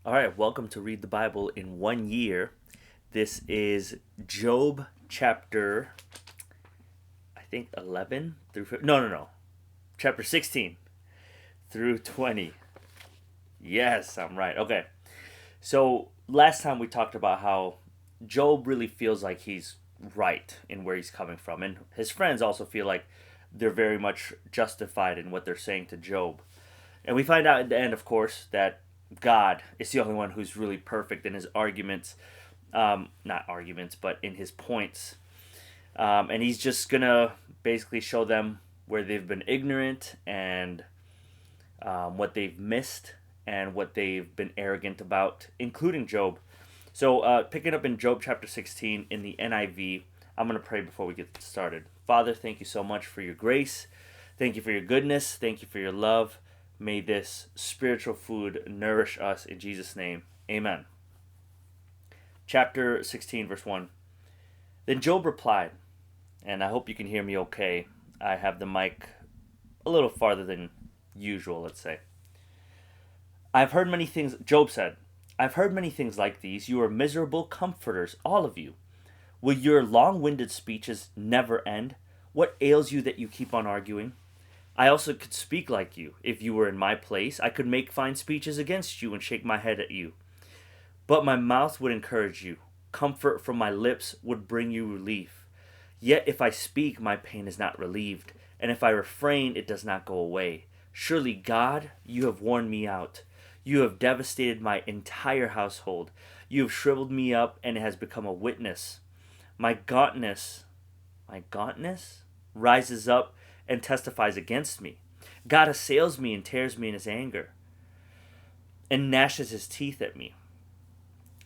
All right, welcome to Read the Bible in 1 year. This is Job chapter, I think 11 through no, chapter 16 through 20. Yes, I'm right. Okay. So, last time we talked about how Job really feels like he's right in where he's coming from, and his friends also feel like they're very much justified in what they're saying to Job. And we find out at the end, of course, that God is the only one who's really perfect in his arguments, not arguments, but in his points. And he's just going to basically show them where they've been ignorant and what they've missed and what they've been arrogant about, including Job. So, picking up in Job chapter 16 in the NIV, I'm going to pray before we get started. Father, thank you so much for your grace. Thank you for your goodness. Thank you for your love. May this spiritual food nourish us in Jesus' name. Amen. Chapter 16, verse 1. Then Job replied, and I hope you can hear me okay. I have the mic a little farther than usual, let's say. I've heard many things, Job said, I've heard many things like these. You are miserable comforters, all of you. Will your long-winded speeches never end? What ails you that you keep on arguing? I also could speak like you. If you were in my place, I could make fine speeches against you and shake my head at you. But my mouth would encourage you. Comfort from my lips would bring you relief. Yet if I speak, my pain is not relieved, and if I refrain, it does not go away. Surely, God, you have worn me out. You have devastated my entire household. You have shriveled me up, and it has become a witness. My gauntness rises up and testifies against me. God assails me and tears me in his anger and gnashes his teeth at me.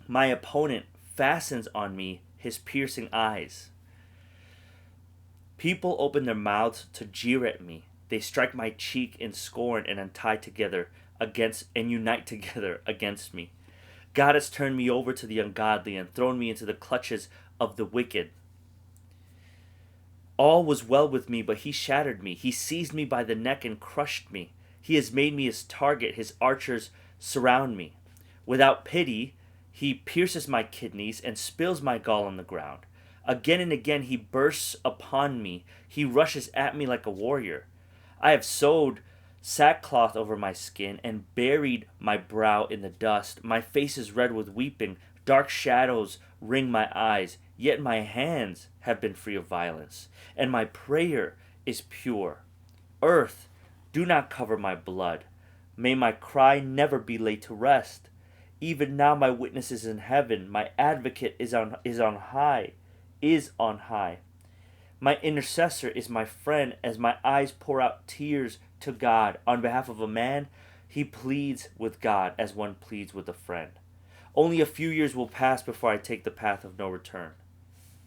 My opponent fastens on me his piercing eyes. People open their mouths to jeer at me. They strike my cheek in scorn and unite together against me. God has turned me over to the ungodly and thrown me into the clutches of the wicked. All was well with me, but he shattered me. He seized me by the neck and crushed me. He has made me his target. His archers surround me. Without pity, he pierces my kidneys and spills my gall on the ground. Again and again he bursts upon me. He rushes at me like a warrior. I have sewed sackcloth over my skin and buried my brow in the dust. My face is red with weeping. Dark shadows ring my eyes. Yet my hands have been free of violence, and my prayer is pure. Earth, do not cover my blood. May my cry never be laid to rest. Even now my witness is in heaven. My advocate is on high. My intercessor is my friend as my eyes pour out tears to God. On behalf of a man, he pleads with God as one pleads with a friend. Only a few years will pass before I take the path of no return.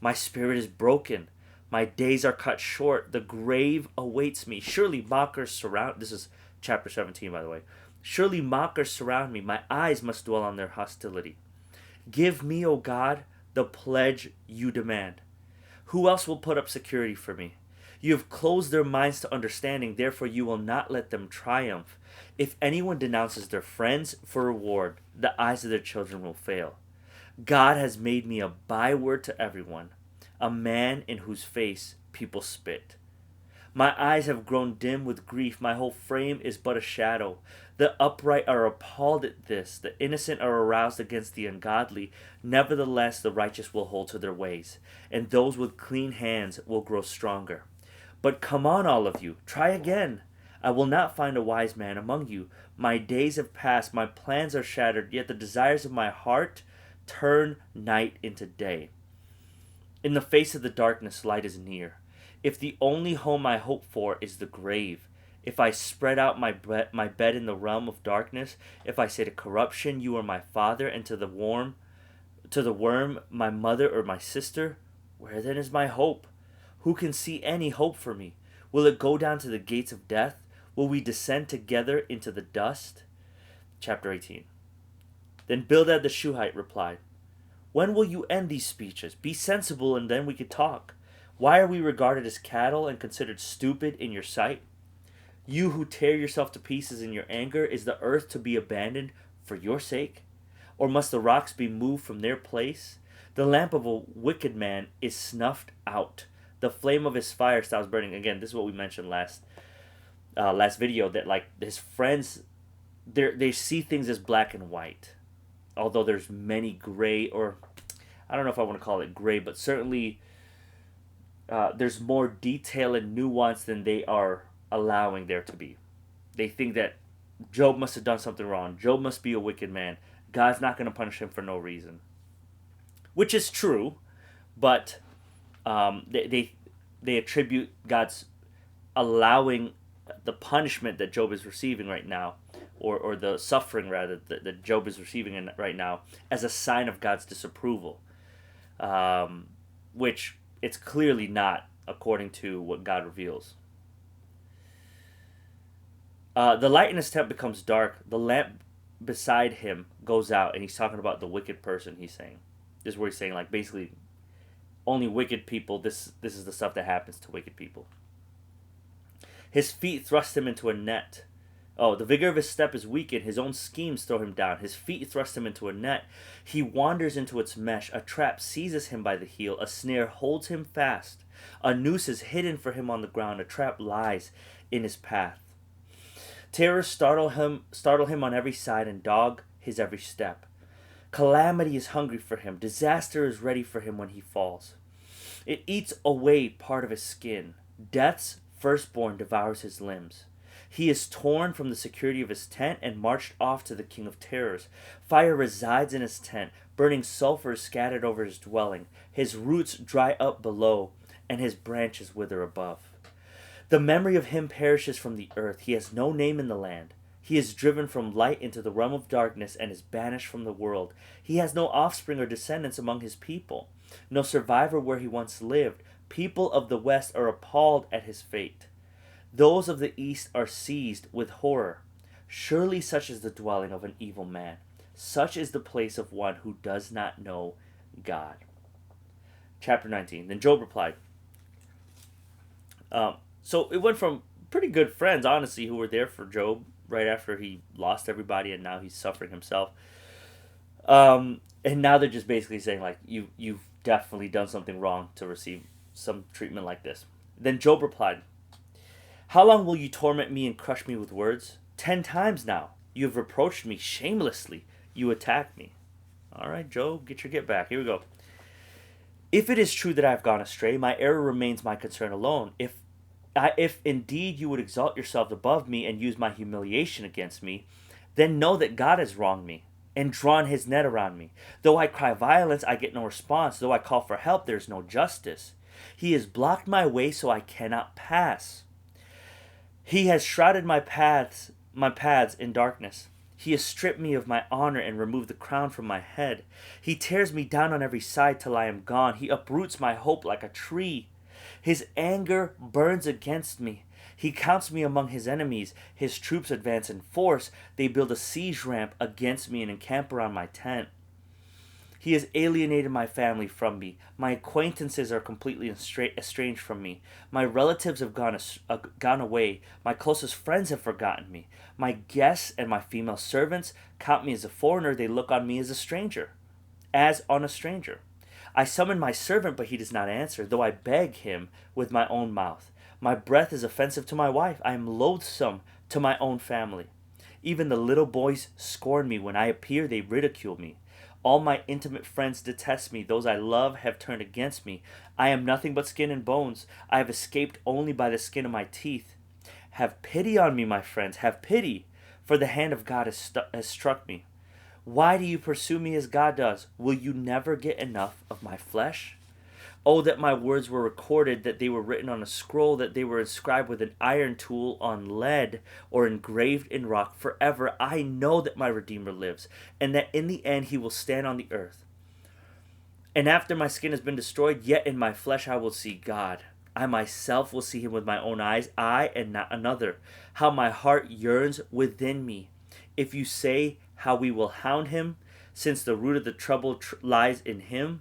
My spirit is broken. My days are cut short. The grave awaits me. Surely mockers surround... This is chapter 17, by the way. Surely mockers surround me. My eyes must dwell on their hostility. Give me, O God, the pledge you demand. Who else will put up security for me? You have closed their minds to understanding, therefore you will not let them triumph. If anyone denounces their friends for reward, the eyes of their children will fail. God has made me a byword to everyone, a man in whose face people spit. My eyes have grown dim with grief, my whole frame is but a shadow. The upright are appalled at this, the innocent are aroused against the ungodly. Nevertheless, the righteous will hold to their ways, and those with clean hands will grow stronger. But come on, all of you, try again. I will not find a wise man among you. My days have passed, my plans are shattered, yet the desires of my heart turn night into day. In the face of the darkness, light is near. If the only home I hope for is the grave, if I spread out my bed in the realm of darkness, if I say to corruption, you are my father, and to the worm, my mother or my sister, where then is my hope? Who can see any hope for me? Will it go down to the gates of death? Will we descend together into the dust? Chapter 18. Then Bildad the Shuhite replied, When will you end these speeches? Be sensible, and then we could talk. Why are we regarded as cattle and considered stupid in your sight? You who tear yourself to pieces in your anger, is the earth to be abandoned for your sake? Or must the rocks be moved from their place? The lamp of a wicked man is snuffed out. The flame of his fire stops burning. Again, this is what we mentioned last video, that like his friends, they see things as black and white, although there's many gray, or I don't know if I want to call it gray, but certainly there's more detail and nuance than they are allowing there to be. They think that Job must have done something wrong. Job must be a wicked man. God's not going to punish him for no reason, which is true, but they attribute God's allowing the punishment that Job is receiving right now, or the suffering rather that Job is receiving right now, as a sign of God's disapproval, which it's clearly not according to what God reveals. The light in his tent becomes dark. The lamp beside him goes out, and he's talking about the wicked person. He's saying, this is where he's saying, like, basically only wicked people, this is the stuff that happens to wicked people. His feet thrust him into a net. Oh, the vigor of his step is weakened. His own schemes throw him down. His feet thrust him into a net. He wanders into its mesh. A trap seizes him by the heel. A snare holds him fast. A noose is hidden for him on the ground. A trap lies in his path. Terrors startle him on every side and dog his every step. Calamity is hungry for him. Disaster is ready for him when he falls. It eats away part of his skin. Death's firstborn devours his limbs. He is torn from the security of his tent and marched off to the king of terrors. Fire resides in his tent. Burning sulfur is scattered over his dwelling. His roots dry up below, and his branches wither above. The memory of him perishes from the earth. He has no name in the land. He is driven from light into the realm of darkness and is banished from the world. He has no offspring or descendants among his people, no survivor where he once lived. People of the west are appalled at his fate. Those of the east are seized with horror. Surely such is the dwelling of an evil man. Such is the place of one who does not know God. Chapter 19. Then Job replied. So it went from pretty good friends, honestly, who were there for Job right after he lost everybody and now he's suffering himself. And now they're just basically saying, like, you've definitely done something wrong to receive some treatment like this. Then Job replied, how long will you torment me and crush me with words? 10 times now. You have reproached me shamelessly. You attack me. All right, Job, get back. Here we go. If it is true that I have gone astray, my error remains my concern alone. If indeed you would exalt yourselves above me and use my humiliation against me, then know that God has wronged me and drawn his net around me. Though I cry violence, I get no response. Though I call for help, there is no justice. He has blocked my way so I cannot pass. He has shrouded my paths in darkness. He has stripped me of my honor and removed the crown from my head. He tears me down on every side till I am gone. He uproots my hope like a tree. His anger burns against me. He counts me among his enemies. His troops advance in force. They build a siege ramp against me and encamp around my tent. He has alienated my family from me. My acquaintances are completely estranged from me. My relatives have gone away. My closest friends have forgotten me. My guests and my female servants count me as a foreigner. They look on me as on a stranger. I summon my servant, but he does not answer, though I beg him with my own mouth. My breath is offensive to my wife. I am loathsome to my own family. Even the little boys scorn me. When I appear, they ridicule me. All my intimate friends detest me. Those I love have turned against me. I am nothing but skin and bones. I have escaped only by the skin of my teeth. Have pity on me, my friends. Have pity, for the hand of God has struck me. Why do you pursue me as God does? Will you never get enough of my flesh? Oh, that my words were recorded, that they were written on a scroll, that they were inscribed with an iron tool on lead, or engraved in rock forever. I know that my Redeemer lives, and that in the end he will stand on the earth. And after my skin has been destroyed, yet in my flesh I will see God. I myself will see him with my own eyes, I and not another. How my heart yearns within me. If you say how we will hound him, since the root of the trouble lies in him,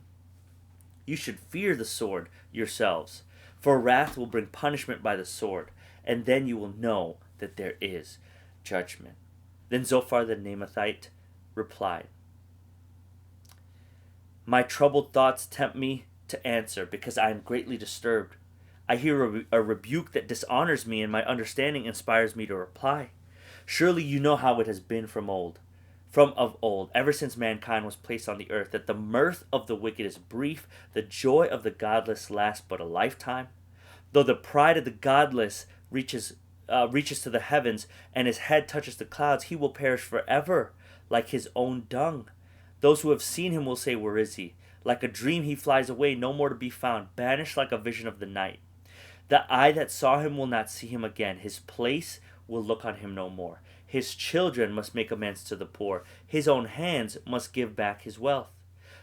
you should fear the sword yourselves, for wrath will bring punishment by the sword, and then you will know that there is judgment. Then Zophar the Naamathite replied, My troubled thoughts tempt me to answer because I am greatly disturbed. I hear a rebuke that dishonors me, and my understanding inspires me to reply. Surely you know how it has been from of old, ever since mankind was placed on the earth, that the mirth of the wicked is brief, the joy of the godless lasts but a lifetime. Though the pride of the godless reaches to the heavens, and his head touches the clouds, he will perish forever, like his own dung. Those who have seen him will say, "Where is he?" Like a dream he flies away, no more to be found, banished like a vision of the night. The eye that saw him will not see him again. His place will look on him no more. His children must make amends to the poor. His own hands must give back his wealth.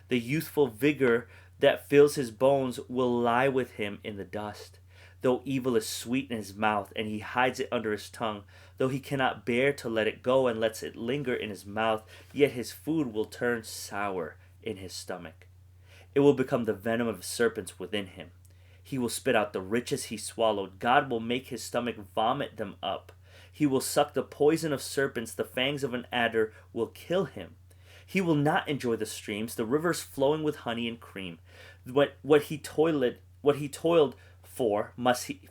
The youthful vigor that fills his bones will lie with him in the dust. Though evil is sweet in his mouth, and he hides it under his tongue, though he cannot bear to let it go and lets it linger in his mouth, yet his food will turn sour in his stomach. It will become the venom of serpents within him. He will spit out the riches he swallowed. God will make his stomach vomit them up. He will suck the poison of serpents. The fangs of an adder will kill him. He will not enjoy the streams, the rivers flowing with honey and cream. What he toiled for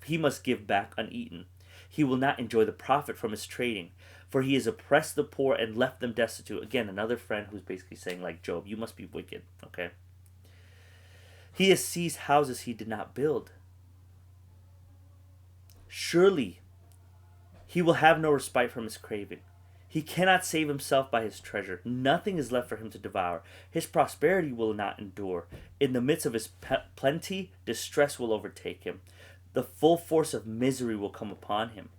he must give back uneaten. He will not enjoy the profit from his trading, for he has oppressed the poor and left them destitute. Again, another friend who's basically saying, like Job, you must be wicked. Okay. He has seized houses he did not build. Surely he will have no respite from his craving. He cannot save himself by his treasure. Nothing is left for him to devour. His prosperity will not endure. In the midst of his plenty, distress will overtake him. The full force of misery will come upon him.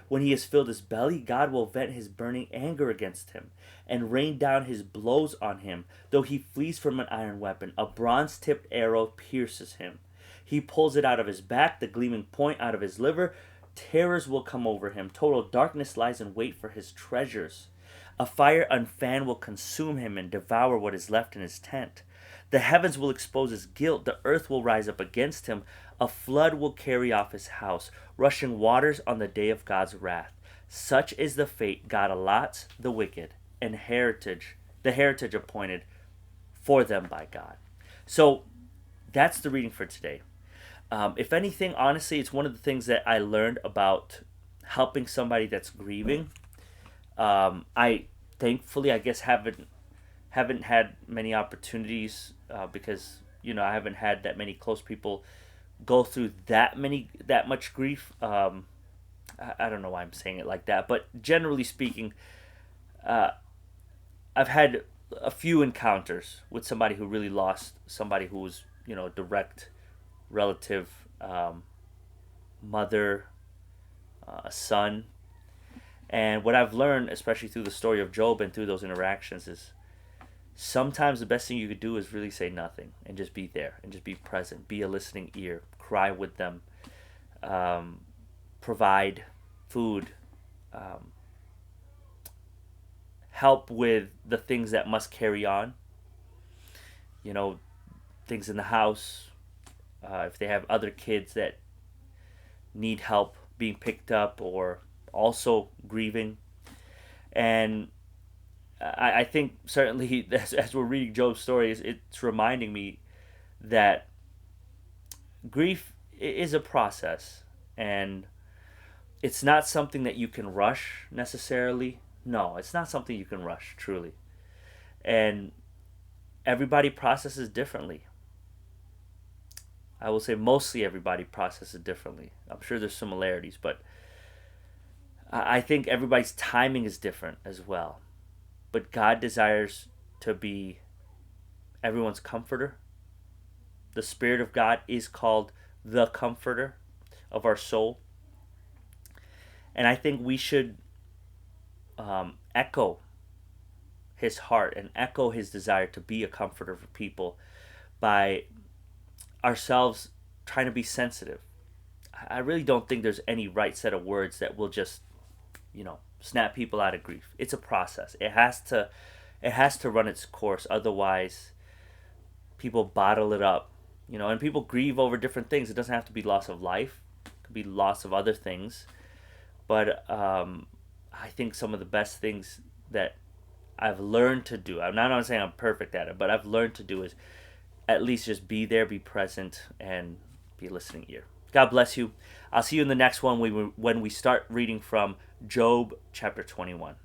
When he has filled his belly, God will vent his burning anger against him and rain down his blows on him. Though he flees from an iron weapon, a bronze-tipped arrow pierces him. He pulls it out of his back, the gleaming point out of his liver. Terrors will come over him. Total darkness lies in wait for his treasures. A fire unfanned will consume him and devour what is left in his tent. The heavens will expose his guilt. The earth will rise up against him. A flood will carry off his house, rushing waters on the day of God's wrath. Such is the fate God allots the wicked, and the heritage appointed for them by God. So that's the reading for today. If anything, honestly, it's one of the things that I learned about helping somebody that's grieving. I thankfully, I guess, haven't had many opportunities because I haven't had that many close people go through that much grief. I don't know why I'm saying it like that, but generally speaking, I've had a few encounters with somebody who really lost somebody who was a direct relative, mother, a son. And what I've learned, especially through the story of Job and through those interactions, is sometimes the best thing you could do is really say nothing and just be there and just be present, be a listening ear, cry with them, provide food, help with the things that must carry on, things in the house, if they have other kids that need help being picked up or also grieving. And I think certainly as we're reading Job's stories, it's reminding me that grief is a process, and it's not something that you can rush necessarily. No, it's not something you can rush, truly. And everybody processes differently. I will say mostly everybody processes differently. I'm sure there's similarities, but I think everybody's timing is different as well. But God desires to be everyone's comforter. The Spirit of God is called the comforter of our soul. And I think we should echo his heart and echo his desire to be a comforter for people by ourselves trying to be sensitive. I really don't think there's any right set of words that will just, snap people out of grief. It's a process. It has to run its course. Otherwise, people bottle it up, and people grieve over different things. It doesn't have to be loss of life. It could be loss of other things. But I think some of the best things that I've learned to do, I'm not saying I'm perfect at it, but I've learned to do is at least just be there, be present, and be a listening ear. God bless you. I'll see you in the next one when we start reading from Job chapter 21.